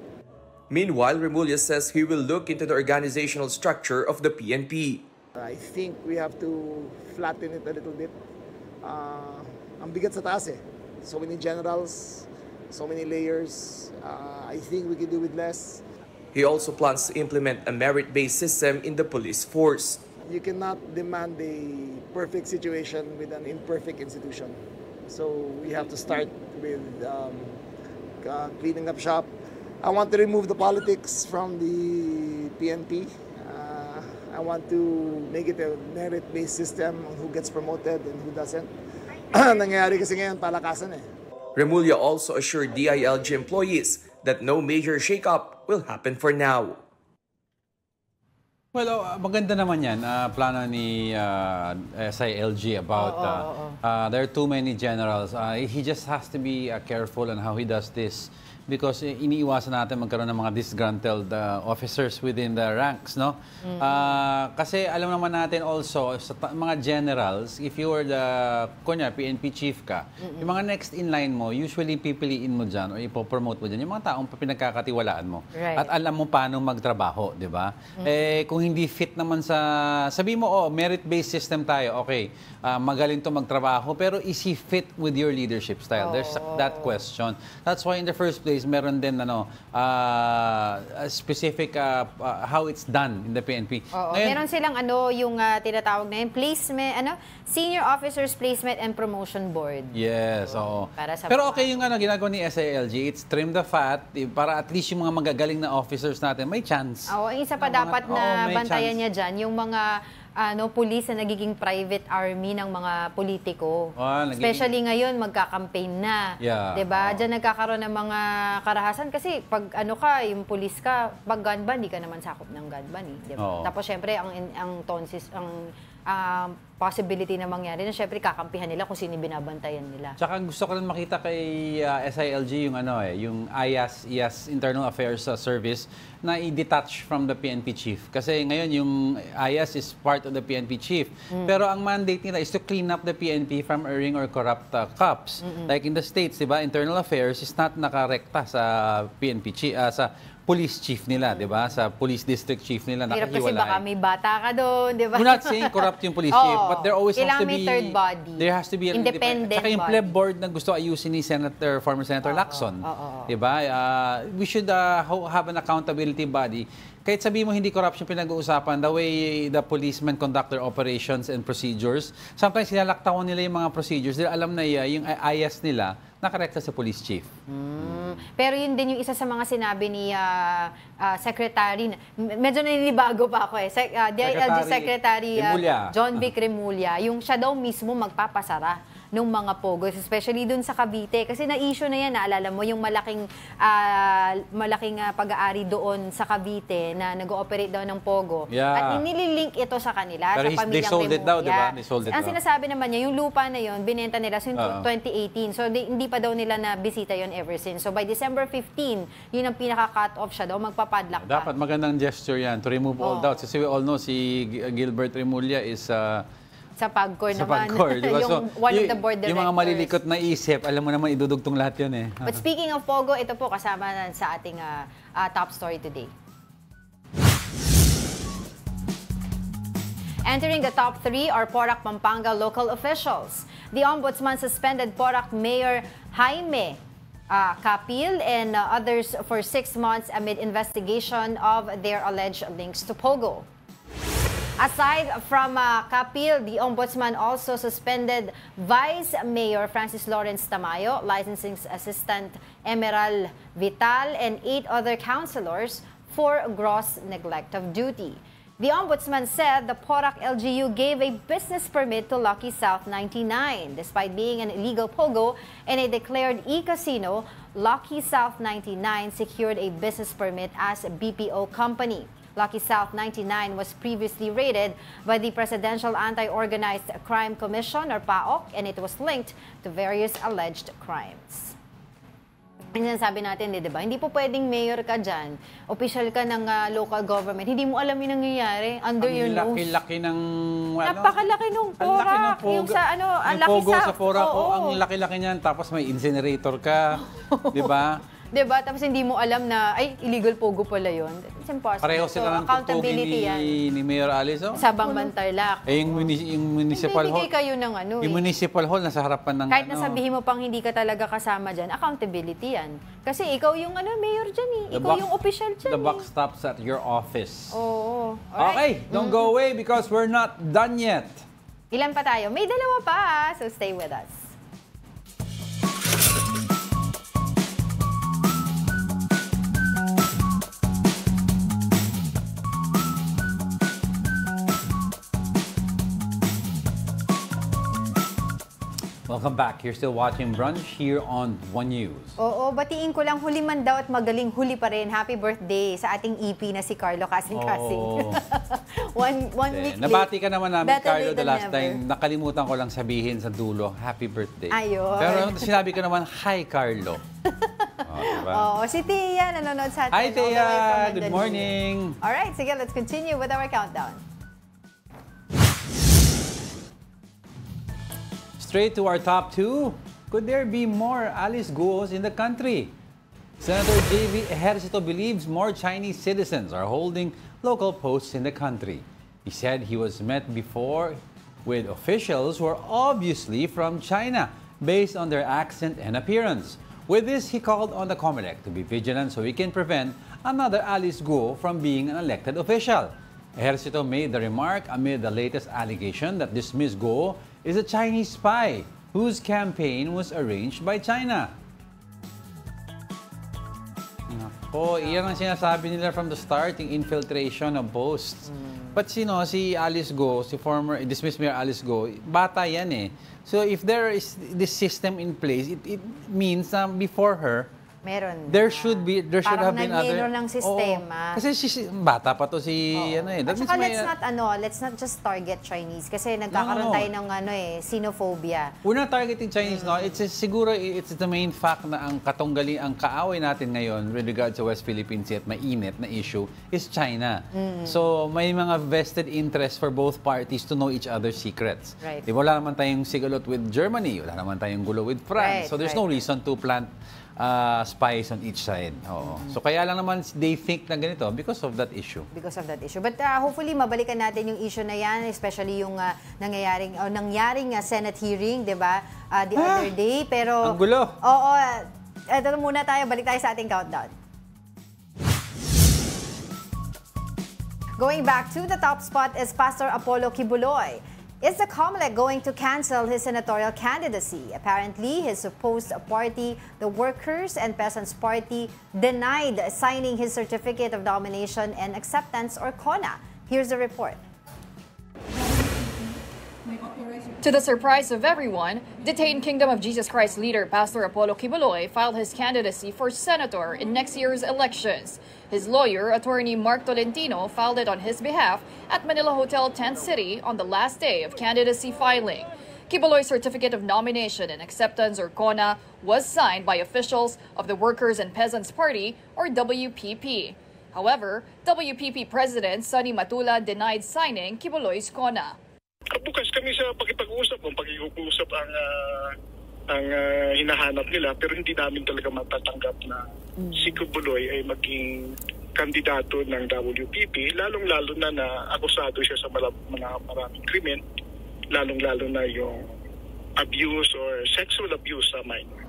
Meanwhile, Remulla says he will look into the organizational structure of the PNP. I think we have to flatten it a little bit. Ang bigat sa taas So many generals, so many layers. I think we can do with less. He also plans to implement a merit-based system in the police force. You cannot demand a perfect situation with an imperfect institution. So we have to start with cleaning up shop. I want to remove the politics from the PNP. I want to make it a merit-based system on who gets promoted and who doesn't. Nangyayari kasi ngayon, palakasan Remulla also assured DILG employees that no major shakeup will happen for now. Well, maganda naman yan, plano ni SILG about there are too many generals. He just has to be careful on how he does this because iniiwasan natin magkaroon ng mga disgruntled officers within the ranks, no? Kasi alam naman natin also, sa mga generals, if you were the, PNP chief ka, yung mga next in line mo, usually pipiliin mo dyan or ipopromote mo dyan, yung mga taong pinagkakatiwalaan mo. Right. At alam mo paano magtrabaho, di ba? Kung hindi fit naman sabi mo, merit-based system tayo, okay, magaling to magtrabaho, pero is he fit with your leadership style? There's that question. That's why in the first place, meron din a specific how it's done in the PNP. Ngayon, meron silang yung tinatawag na yun, placement, Senior Officers Placement and Promotion Board. Yes, oo. Para pero okay yung ginagawa ni SILG, it's trim the fat para at least yung mga magagaling na officers natin may chance. Oo, isa pa dapat na bantayan niya dyan, yung mga pulis na nagiging private army ng mga politiko. Especially ngayon, magka-campaign na. Yeah. Diba? Diyan nagkakaroon ng mga karahasan kasi pag yung pulis ka, pag gun ban, di ka naman sakop ng gun ban. Diba? Tapos syempre, ang possibility na mangyari na syempre kakampihan nila kung sino binabantayan nila. Tsaka gusto ko rin makita kay SILG yung yung IAS Internal Affairs Service na i-detach from the PNP chief. Kasi ngayon yung IAS is part of the PNP chief. Pero ang mandate nila is to clean up the PNP from erring or corrupt cops. Like in the States, diba, Internal Affairs is not nakarekta sa PNP chief, sa police chief nila, di ba? Sa police district chief nila, Hirap kasi nakahiwalay. baka may bata ka doon, di ba? We're not saying corrupt yung police chief, but there always has Kailangan to be... may third body. There has to be an independent Saka yung body. pleb board na gusto ayusin ni former Senator Lacson. Di ba? We should have an accountability body. Kahit sabihin mo hindi corruption pinag-uusapan, the way the policemen conduct their operations and procedures, sometimes sinalaktawan nila yung mga procedures. Dahil alam na yung IS nila, nakarekta sa police chief. Pero yun din yung isa sa mga sinabi ni Secretary, medyo naninibago pa ako DILG Secretary John Vic Remulla, yung siya daw mismo magpapasara nung mga Pogo, especially dun sa Cavite. Kasi na-issue na yan, naalala mo, yung malaking pag-aari doon sa Cavite na nag-ooperate daw ng Pogo. Yeah. At inililink ito sa kanila, pero sa pamilyang they sold it daw, di ba? They sold it Ang daw. sinasabi naman niya, yung lupa na yun, binenta nila since 2018. So, hindi pa daw nila na bisita yun ever since. So, by December 15, yun ang pinaka-cut-off siya daw, magpapadlock pa. Dapat magandang gesture yan to remove all doubts. Kasi we all know si Gilbert Remulla is... sa PAGCOR naman. PAGCOR, diba? Yung one of the board directors. Yung mga malilikot na isip, alam mo naman, idudugtong lahat yun eh. But speaking of Pogo, ito po kasama na sa ating top story today. Entering the top 3 are Porac, Pampanga local officials. The Ombudsman suspended Porac Mayor Jaime Capil and others for 6 months amid investigation of their alleged links to Pogo. Aside from Capil, the Ombudsman also suspended Vice Mayor Francis Lawrence Tamayo, Licensing Assistant Emerald Vital, and 8 other councilors for gross neglect of duty. The Ombudsman said the Porac LGU gave a business permit to Lucky South 99. Despite being an illegal pogo and a declared e-casino, Lucky South 99 secured a business permit as a BPO company. Lucky South 99 was previously raided by the Presidential Anti-Organized Crime Commission or PAOC, and it was linked to various alleged crimes. Ang sinasabi natin, di ba? Hindi po pwedeng mayor ka dyan, official ka ng local government, hindi mo alam yung nangyayari under your nose. Ang laki ng... Napakalaki nung Porac. Yung sa ang Lucky Pogo South. sa Porac, ang laki-laki niyan. Tapos may incinerator ka, di ba? Diba? Tapos hindi mo alam na, ay, illegal pogo pala yun. It's impossible. Pareho sila ng accountability yan. ni Mayor Alice, oh? Sa Bambantarlac. Yung municipal hall. Hindi kayo ng Yung municipal hall nasa harapan ng kahit nasabihin mo pang hindi ka talaga kasama dyan, accountability yan. Kasi ikaw yung mayor dyan eh. Ikaw yung official dyan. The buck stops at your office. Oo. Okay, don't go away because we're not done yet. Ilan pa tayo? May dalawa pa, so stay with us. Welcome back. You're still watching Brunch here on One News. Oo, batiin ko lang huli man daw at magaling huli pa rin. Happy birthday sa ating EP na si Carlo Kasing-Kasing. Oh. one week late. Nabati ka naman namin, Better Carlo, late the than last never. time. Nakalimutan ko lang sabihin sa dulo, happy birthday. Ayun. Pero sinabi ko naman, hi, Carlo. Diba? Oo, si Tia nanonood sa atin. Hi, all the way Tia. from Good Mandaluyong. morning. Alright, sige, let's continue with our countdown. Straight to our top 2. Could there be more Alice Guos in the country? Senator J.V. Ejercito believes more Chinese citizens are holding local posts in the country. He said he was met before with officials who are obviously from China based on their accent and appearance. With this, he called on the COMELEC to be vigilant so we can prevent another Alice Guo from being an elected official. Ejercito made the remark amid the latest allegation that this Ms. Guo is a Chinese spy whose campaign was arranged by China. Iyan ang sinasabi nila from the start, yung infiltration of posts. But si Alice Guo, si former dismissed Mayor Alice Guo, bata yan eh. So if there is this system in place, it means before her, Meron. there should have been other... Parang ng sistema. Oo. Kasi bata pa to si At saka let's not just target Chinese kasi nagkakaroon tayo ng xenophobia. We're not targeting Chinese, no. Siguro it's the main fact na ang kaaway natin ngayon with regard sa West Philippine Sea at mainit na issue is China. So may mga vested interest for both parties to know each other's secrets. Right. Wala naman tayong sigalot with Germany, wala naman tayong gulo with France. So there's no reason to plant spies on each side. Oo. So kaya lang naman they think na ganito because of that issue. Because of that issue. But hopefully mabalikan natin yung issue na yan, especially yung nangyaring Senate hearing, 'di ba? The other day, pero ang gulo. Oo, eto muna tayo, balik tayo sa ating countdown. Going back to the top spot is Pastor Apollo Kibuloy. Is the COMELEC going to cancel his senatorial candidacy? Apparently, his supposed party, the Workers and Peasants Party, denied signing his Certificate of Nomination and Acceptance, or CONA. Here's the report. To the surprise of everyone, detained Kingdom of Jesus Christ leader Pastor Apollo Kibuloy filed his candidacy for senator in next year's elections. His lawyer, attorney Mark Tolentino, filed it on his behalf at Manila Hotel Tent City on the last day of candidacy filing. Kibuloy's Certificate of Nomination and Acceptance, or CONA, was signed by officials of the Workers and Peasants Party, or WPP. However, WPP President Sonny Matula denied signing Kibuloy's CONA. Bukas kami sa pakipag-usap, kung pakikipag-usap ang hinahanap nila, pero hindi namin talaga matatanggap na si Kibuloy ay maging kandidato ng WPP, lalong-lalo na akusado siya sa maraming krimen, lalong-lalo na yung abuse or sexual abuse sa minor.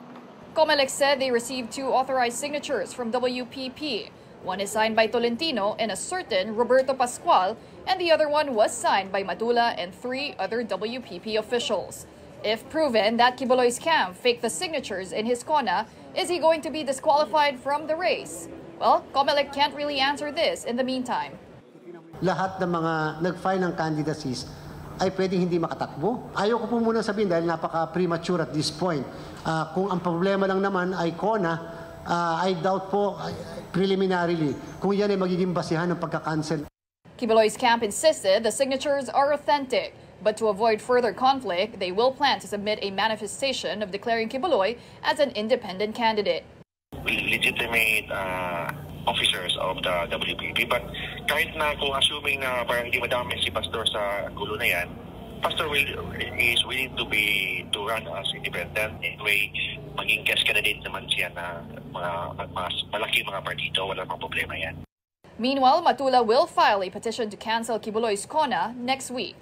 COMELEC said they received 2 authorized signatures from WPP. One is signed by Tolentino and a certain Roberto Pascual, and the other one was signed by Matula and 3 other WPP officials. If proven that Kibuloy's camp faked the signatures in his CONA, is he going to be disqualified from the race? Well, COMELEC can't really answer this in the meantime. Lahat ng mga nag-file ng candidacies ay pwedeng hindi makatakbo. Ayoko po muna sabihin dahil napaka-premature at this point. Kung ang problema lang naman ay CONA, I doubt po preliminarily kung yan ay magiging basihan ng pagka-cancel. Kibuloy's camp insisted the signatures are authentic, but to avoid further conflict, they will plan to submit a manifestation of declaring Kibuloy as an independent candidate. Legitimate officers of the WPP, but kahit na kung assuming na parang hindi madami si Pastor sa gulo na yan, Pastor is willing to run as independent. Anyway, maging guest candidate naman siya na malaki mga partido, wala pang problema yan. Meanwhile, Matula will file a petition to cancel Kibuloy's CONA next week.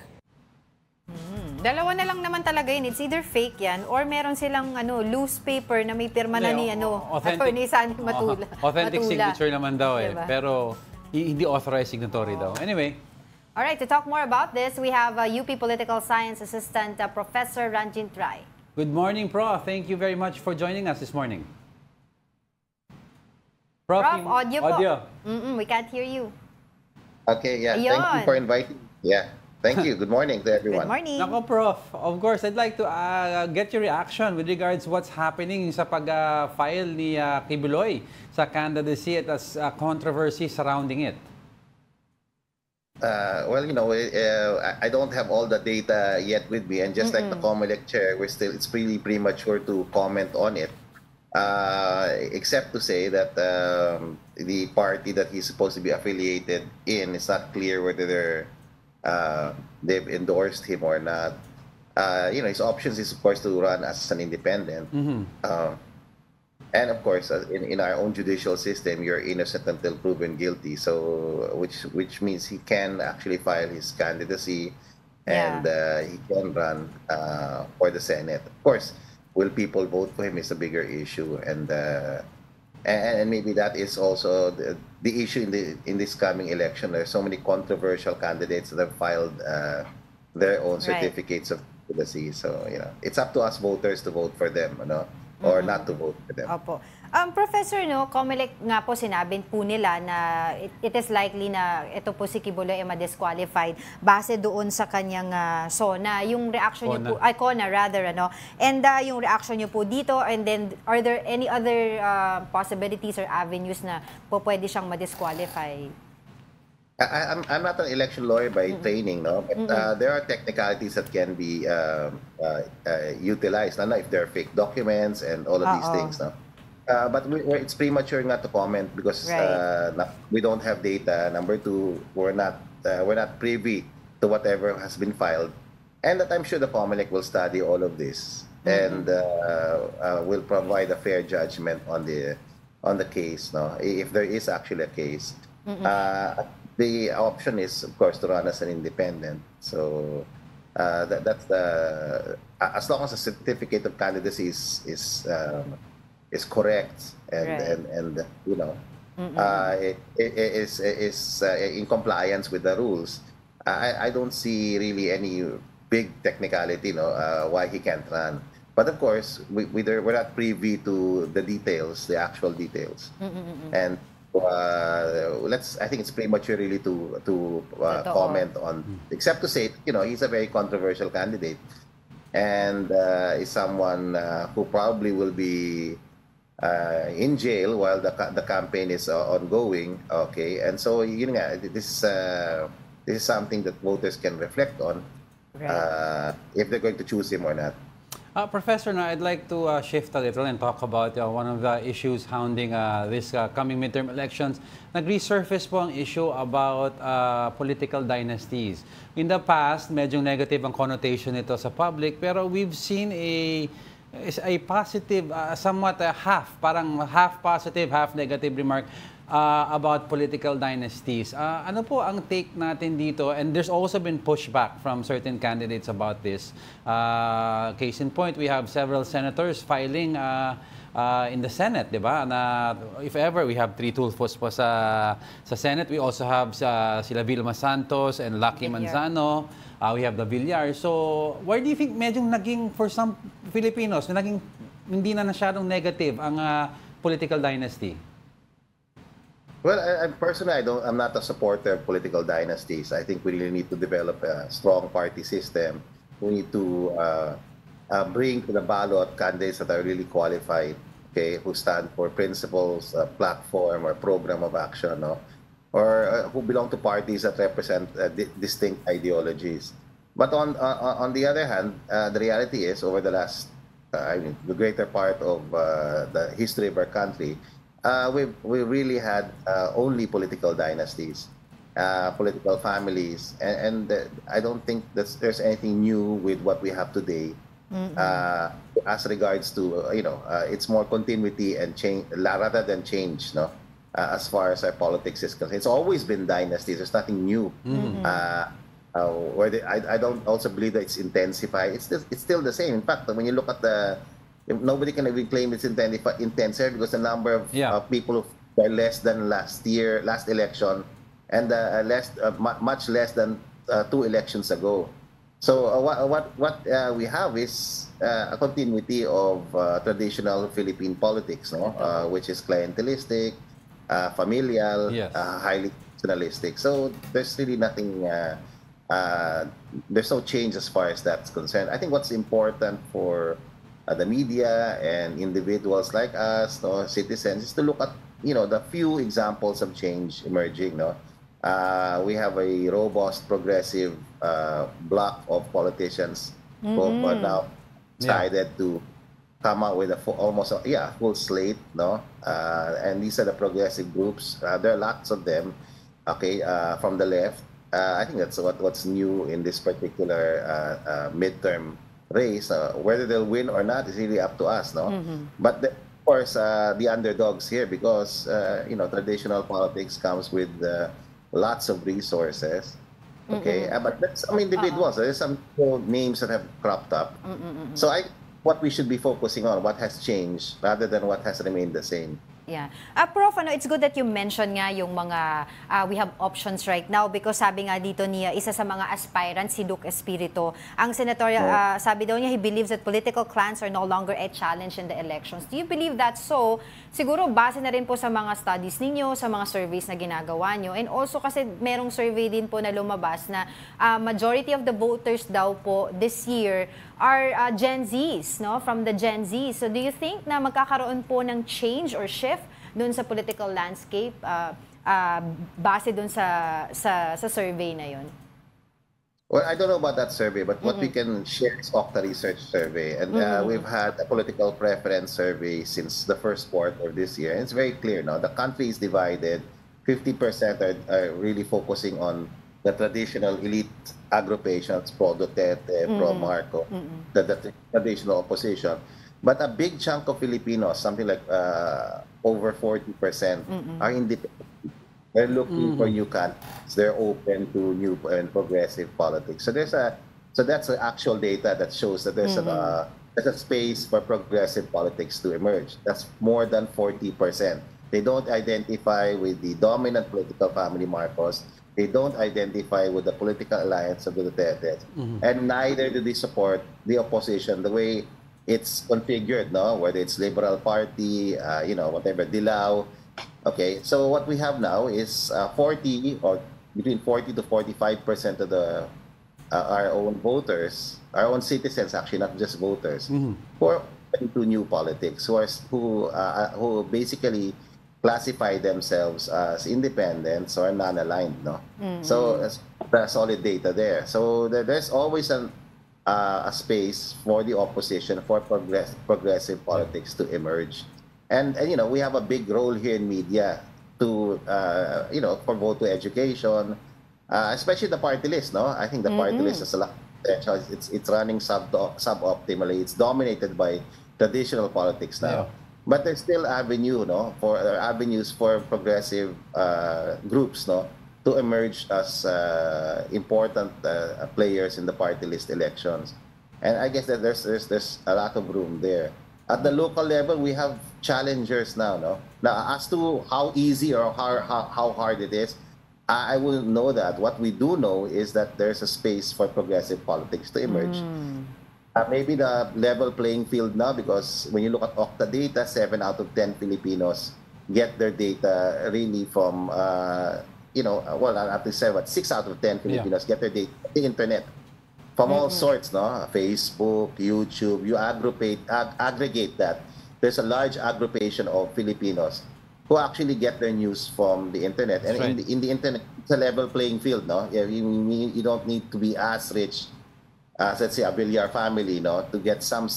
Dalawa na lang naman talaga yun. It's either fake yan or meron silang loose paper na may pirma na ni attorney Sonny Matula. Authentic signature naman daw diba? Pero hindi authorized signatory daw. Anyway. All right, to talk more about this, we have UP Political Science Assistant Professor Ranjit Rai. Good morning, Prof. Thank you very much for joining us this morning. Prof, audio po. We can't hear you. Okay, yeah. Ayun. Thank you for inviting. Yeah. Thank you. Good morning to everyone. Good morning. Nako, Prof. Of course, I'd like to get your reaction with regards to what's happening sa pag-file ni Kibuloy sa candidacy at as controversy surrounding it. Well, I don't have all the data yet with me, and just like the COMELEC chair, it's really premature to comment on it, except to say that the party that he's supposed to be affiliated in is not clear whether they've endorsed him or not. His options is, of course, to run as an independent. And of course, in our own judicial system, you're innocent until proven guilty. So, which means he can actually file his candidacy, and he can run for the Senate. Of course, will people vote for him is a bigger issue, and maybe that is also the issue in this coming election. There's so many controversial candidates that have filed their own certificates of candidacy. So, it's up to us voters to vote for them, or not to vote for them. Opo. Professor, COMELEC nga po sinabi po nila na it is likely na ito po si Kibuloy ay ma-disqualified base doon sa kanyang SONA. Yung reaction niyo po, CONA rather, and yung reaction niyo po dito, and then are there any other possibilities or avenues na po pwede siyang ma-disqualify? I'm not an election lawyer by training, but there are technicalities that can be utilized. If there are fake documents and all of these things, but it's premature not to comment because we don't have data. Number two, we're not privy to whatever has been filed, and that I'm sure the COMELEC will study all of this and will provide a fair judgment on the case, no, if there is actually a case. The option is, of course, to run as an independent. So that's the as long as the certificate of candidacy is correct and you know it is in compliance with the rules. I don't see really any big technicality, why he can't run. But of course, we're not privy to the details, the actual details, and I think it's premature really to comment on, except to say, he's a very controversial candidate, and is someone who probably will be in jail while the campaign is ongoing. Okay, and so this is something that voters can reflect on, if they're going to choose him or not. Professor, now I'd like to shift a little and talk about one of the issues hounding this coming midterm elections. Nag-resurface po ang issue about political dynasties. In the past, medyo negative ang connotation nito sa public, pero we've seen a positive, somewhat parang half positive, half negative remark about political dynasties. Ano po ang take natin dito? And there's also been pushback from certain candidates about this. Case in point, we have several senators filing in the Senate, di ba? Na if ever, we have 3 Tulfos po sa Senate. We also have sila Vilma Santos and Lucky Manzano. We have the Villar. So, where do you think medyo naging, for some Filipinos, naging hindi na masyadong negative ang political dynasty? Well, personally, I'm not a supporter of political dynasties. I think we really need to develop a strong party system. We need to bring to the ballot candidates that are really qualified, okay, who stand for principles, platform, or program of action, or who belong to parties that represent distinct ideologies. But on the other hand, the reality is, over the last, the greater part of the history of our country, we really had only political dynasties, political families, and I don't think there's anything new with what we have today. As regards to it's more continuity and change rather than change, as far as our politics is concerned. It's always been dynasties. There's nothing new. I don't also believe that it's intensified. It's still the same. In fact, when you look at nobody can even claim it's intensified because the number of people who are less than last election, and much less than 2 elections ago. So what we have is a continuity of traditional Philippine politics, which is clientelistic, familial, highly nationalistic. So there's really nothing. There's no change as far as that's concerned. I think what's important for the media and individuals like us, citizens, is to look at the few examples of change emerging. We have a robust, progressive block of politicians who are now decided to come out with almost a full slate. And these are the progressive groups. There are lots of them. Okay, from the left. I think that's what's new in this particular midterm race. Whether they'll win or not is really up to us, But of course, the underdogs here, because traditional politics comes with lots of resources. Okay, but that's some individuals. There's some names that have cropped up. So what we should be focusing on, what has changed rather than what has remained the same. Yeah. Prof, it's good that you mentioned nga yung mga, we have options right now because sabi nga dito niya, isa sa mga aspirants, si Duque Espiritu, ang senatorial, sabi daw niya, he believes that political clans are no longer a challenge in the elections. Do you believe that? So, siguro base na rin po sa mga studies ninyo, sa mga surveys na ginagawa nyo, and also kasi merong survey din po na lumabas na majority of the voters daw po this year are Gen Zs, from the Gen Z. So do you think na magkakaroon po ng change or shift dun sa political landscape base dun sa survey na yun? Well, I don't know about that survey, but what we can share is Okta Research survey. And we've had a political preference survey since the first quarter of this year. And it's very clear now. The country is divided. 50% are really focusing on the traditional elite agrupations, pro-Duterte, pro-Marco, the traditional opposition. But a big chunk of Filipinos, something like over 40%, are independent. They're looking for new candidates. They're open to new and progressive politics. So that's the actual data that shows that there's a space for progressive politics to emerge. That's more than 40%. They don't identify with the dominant political family, Marcos. They don't identify with the political alliance of the Dutertes. And neither do they support the opposition the way it's configured, no? Whether it's Liberal Party, whatever, Dilao. Okay, so what we have now is 40 or between 40 to 45% of our own voters, our own citizens, actually, not just voters, who are into new politics, who basically classify themselves as independents or non-aligned, no? So there's solid data there. So there's always a space for the opposition, for progressive politics to emerge. And we have a big role here in media to, for vote to education, especially the party list, no? I think the party list has a lot of potential. It's running suboptimally. It's dominated by traditional politics now. But there's still avenues for progressive groups, no, to emerge as important players in the party list elections. And I guess that there's a lot of room there. At the local level, we have challengers now, no? Now, as to how easy or how hard it is, I wouldn't know that. What we do know is that there's a space for progressive politics to emerge. Maybe the level playing field now, because when you look at Okta data, 7 out of 10 Filipinos get their data really from, up to 6 out of 10 Filipinos get their data on the internet. From all sorts, no? Facebook, YouTube, you aggregate that. There's a large aggregation of Filipinos who actually get their news from the internet. And in the internet, it's a level playing field, no? You don't need to be as rich as, let's say, a Villar family, no, to get some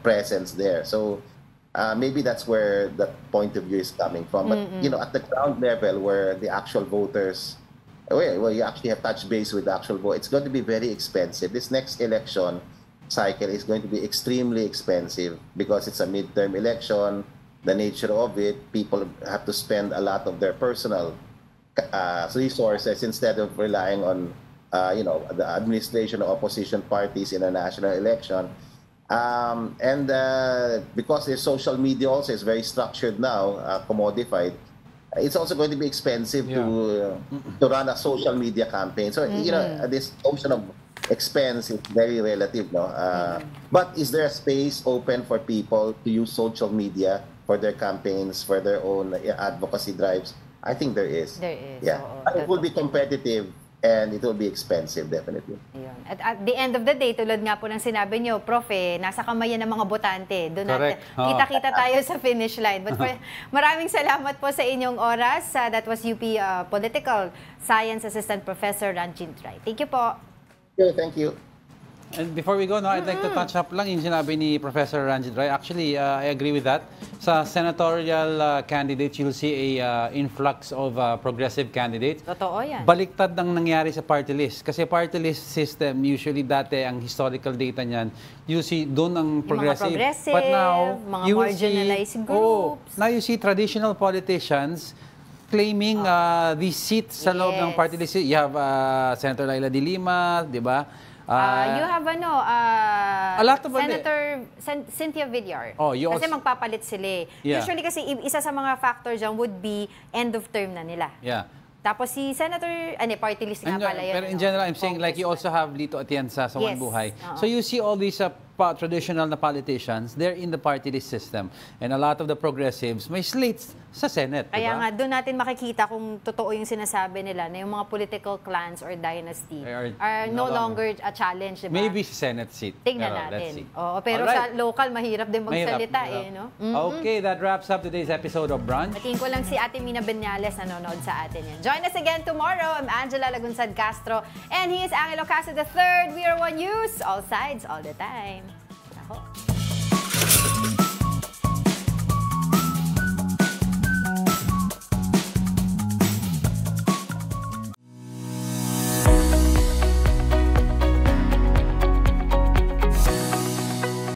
presence there. So maybe that's where that point of view is coming from. But, at the ground level where the actual voters, you actually have touched base with the actual vote, it's going to be very expensive. This next election cycle is going to be extremely expensive because it's a midterm election. The nature of it, people have to spend a lot of their personal resources instead of relying on the administration of opposition parties in a national election. Because the social media also is very structured now, commodified, it's also going to be expensive to run a social media campaign. So, this notion of expense is very relative, no? But is there a space open for people to use social media for their campaigns, for their own advocacy drives? I think there is. There is. Yeah. It will be competitive and it will be expensive, definitely. Ayun. At the end of the day, tulad nga po ng sinabi nyo, Prof, nasa kamay yan ng mga botante. Doon natin, kita-kita tayo sa finish line. But maraming salamat po sa inyong oras. That was UP Political Science Assistant Professor Ranjit Rai. Thank you po. Thank you. And before we go, no, I'd like to touch up lang yung sinabi ni Professor Ranjit Rai. Actually, I agree with that. Sa senatorial candidates, you'll see a influx of progressive candidates. Totoo yan. Baliktad ng nangyari sa party list. Kasi party list system, usually dati, ang historical data niyan, you see doon ang progressive. But now, mga marginalized groups. Now you see traditional politicians claiming these seats sa loob ng party list. You have Senator Laila de Lima, di ba? You have a lot of Senator Cynthia Villar. Kasi magpapalit sila. Usually kasi isa sa mga factors dyan would be end of term na nila. Tapos si Senator, party list nga pala yun. Pero in general, I'm saying like you also have Lito Atienza sa One Buhay. So you see all these traditional na politicians, they're in the party list system. And a lot of the progressives may slates sa Senate. Kaya nga, doon natin makikita kung totoo yung sinasabi nila na yung mga political clans or dynasty are no longer a challenge, diba? Maybe sa Senate seat. Tignan natin. Pero sa local, mahirap din magsalita no? Okay, that wraps up today's episode of Brunch. Patingin ko lang si Ate Mina Benyales nanonood sa atin yan. Join us again tomorrow. I'm Angela Lagunsad Castro and he is Angelo Castro III. We are One News, all sides, all the time. Ako.